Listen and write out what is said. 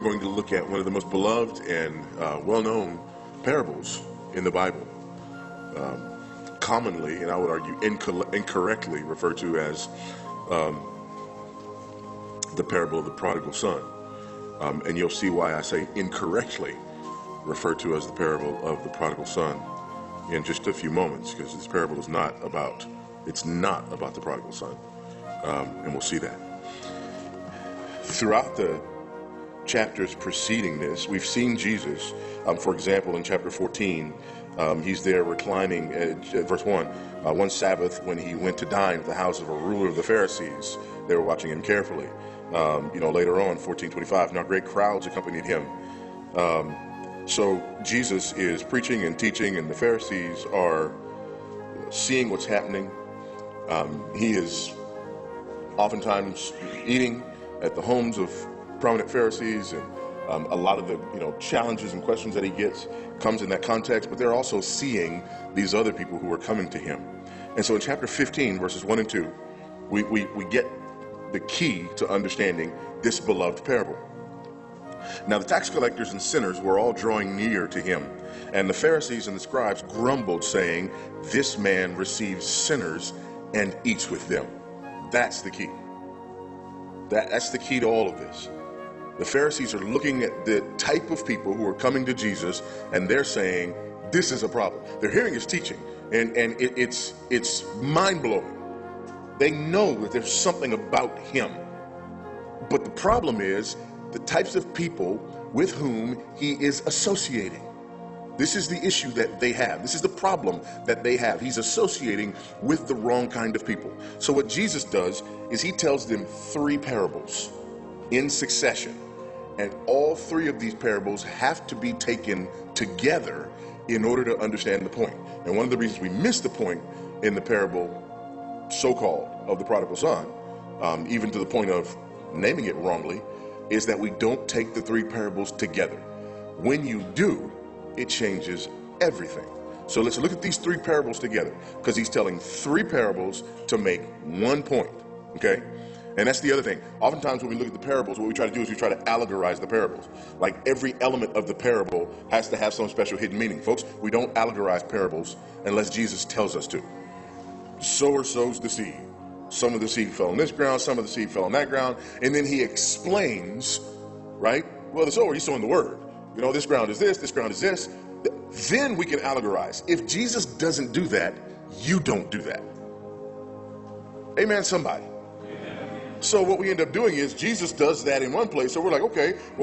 We're going to look at one of the most beloved and well-known parables in the Bible, commonly, and I would argue incorrectly, referred to as the parable of the prodigal son. And you'll see why I say incorrectly referred to as the parable of the prodigal son in just a few moments, because this parable is not about the prodigal son, and we'll see that. Throughout the chapters preceding this, we've seen Jesus, for example, in chapter 14, he's there reclining at verse 1. One Sabbath, when he went to dine at the house of a ruler of the Pharisees, they were watching him carefully. Later on, 14:25, now great crowds accompanied him. So Jesus is preaching and teaching, and the Pharisees are seeing what's happening. He is oftentimes eating at the homes of prominent Pharisees, and a lot of the challenges and questions that he gets comes in that context, but they're also seeing these other people who are coming to him. And so in chapter 15, verses 1 and 2, we get the key to understanding this beloved parable. Now the tax collectors and sinners were all drawing near to him, and the Pharisees and the scribes grumbled, saying, "This man receives sinners and eats with them." That's the key. That's the key to all of this. The Pharisees are looking at the type of people who are coming to Jesus, and they're saying, this is a problem. They're hearing his teaching, and it's mind-blowing. They know that there's something about him. But the problem is the types of people with whom he is associating. This is the issue that they have. This is the problem that they have. He's associating with the wrong kind of people. So what Jesus does is he tells them three parables in succession. And all three of these parables have to be taken together in order to understand the point. And one of the reasons we miss the point in the parable, so-called, of the prodigal son, even to the point of naming it wrongly, is that we don't take the three parables together. When you do, it changes everything. So let's look at these three parables together, because he's telling three parables to make one point, okay? And that's the other thing. Oftentimes when we look at the parables, what we try to do is we try to allegorize the parables. Like every element of the parable has to have some special hidden meaning. Folks, we don't allegorize parables unless Jesus tells us to. The sower sows the seed. Some of the seed fell on this ground, some of the seed fell on that ground, and then he explains, right? Well, the sower, he's sowing the word. This ground is this ground is this. Then we can allegorize. If Jesus doesn't do that, you don't do that. Amen, somebody. Amen. So what we end up doing is Jesus does that in one place, so we're like, okay, well,